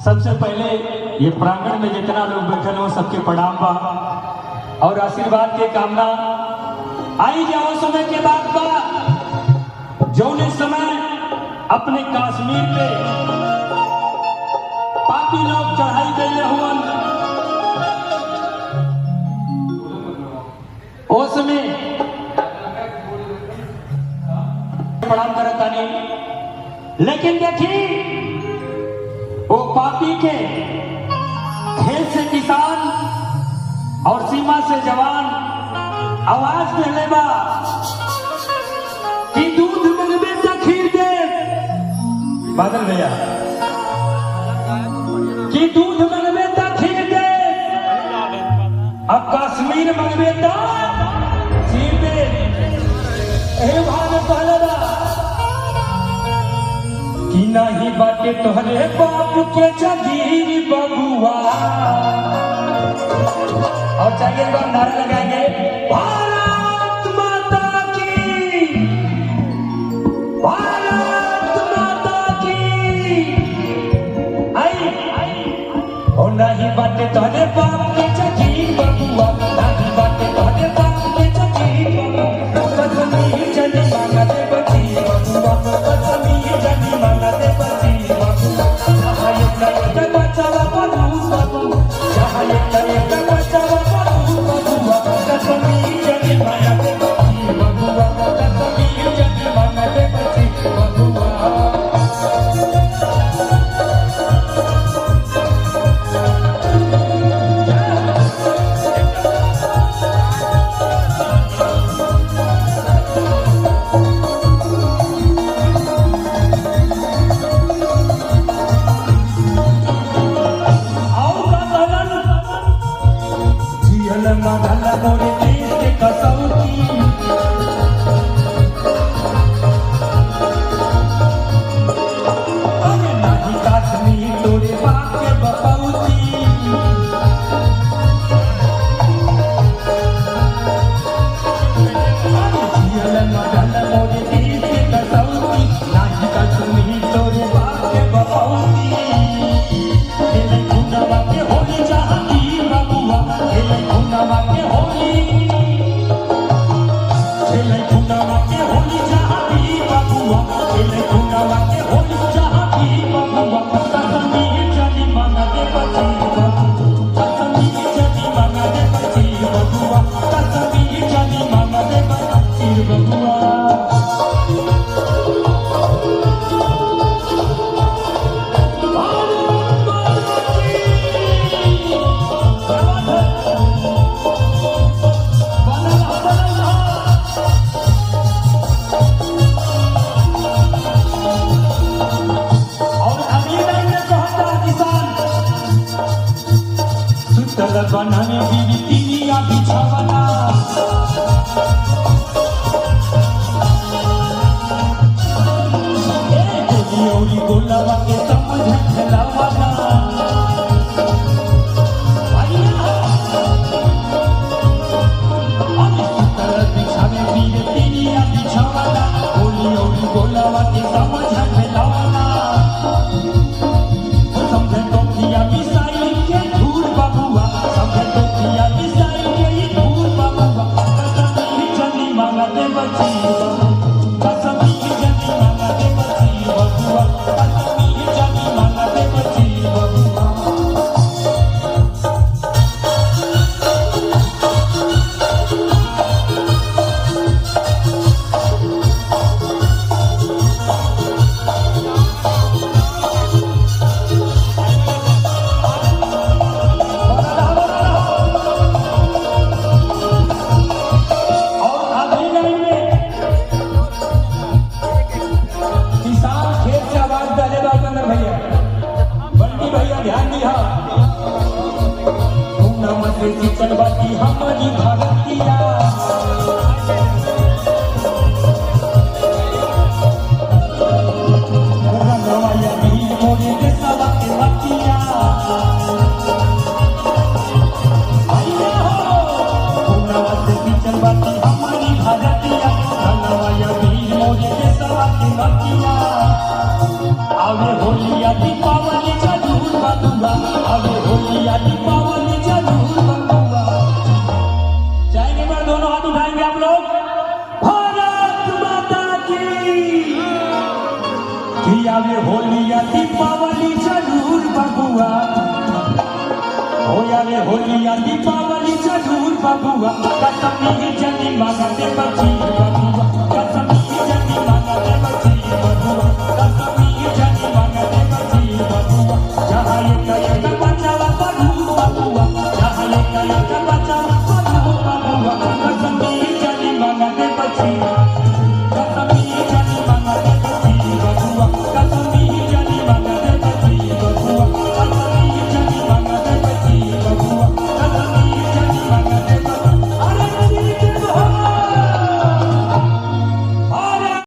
सबसे पहले ये प्रांगण में जितना लोग बैठे हो सबके प्रणाम बा और आशीर्वाद के कामना आई जाओ समय के बाद बा जौने समय अपने कश्मीर पे पापी लोग चढ़ाई गए हुआ उस समय प्रणाम करता नहीं, लेकिन देखी वो पापी के खेत से किसान और सीमा से जवान आवाज देले बा कि दूध मंगबे तो खीर दे, बादल भैया कि दूध मंगबे तो खीर दे, अब कश्मीर मंगबे तो खीर दे। एहे भाग पहले बा कि नहीं बाटे तोहरे बाप के जगीर बबुआ। और चाहिए एक बार नारा लगाएंगे, भारत माता की, भारत माता की। आई और नहीं बाटे तोहरे बाप के जगीर बबुआ, नहीं बाटे तोहरे बाप के जगीर बबुआ। कश्मीर जनी मांगा दे बची बबुआ, कश्मीर जनी मांगा दे बची बबुआ। जहाँ एक बचावा बबू बबू, जहाँ एक बचावा बबू बबुआ, कश्मीर जनी मांगा दे बची बबुआ, कश्मीर जनी मांगा दे बची बबुआ। मोरे देश के कसौटी अरे नाही कश्मीर तोरे बाप के बपौती। जियल मगल मोरे देश के कसौती, नाही कश्मीर तोरे बाप के बपौती। खेले खुनवा के होली चाहती बबुआ, खेले खुनवा के होली, खेले खुनवा के होली चाहती बबुआ, खेले खुनवा के होली चाहती बबुआ। कश्मीर जनी मांगा दे बची बबुआ, कश्मीर जनी मांगा दे बची बबुआ, कश्मीर जनी मांगा दे बची बबुआ। बनाने बीवी तीनिया बिछावना, गोली गोलावा के समझ खिलावना। बिछावे बीवी तीनिया बिछावना, गोली गोलावा के समझ खिलावना। समझे तो किया मिसाइल के धूल बबुआ, समझे तो किया मिसाइल के धूल बबुआ। कश्मीर जनी मांगा दे बची बबुआ, कश्मीर जनी मांगा दे बची बबुआ, कश्मीर जनी मांगा होया रे होलिया दीपावली जरूर बबुआ कसमी जनी मांगते बची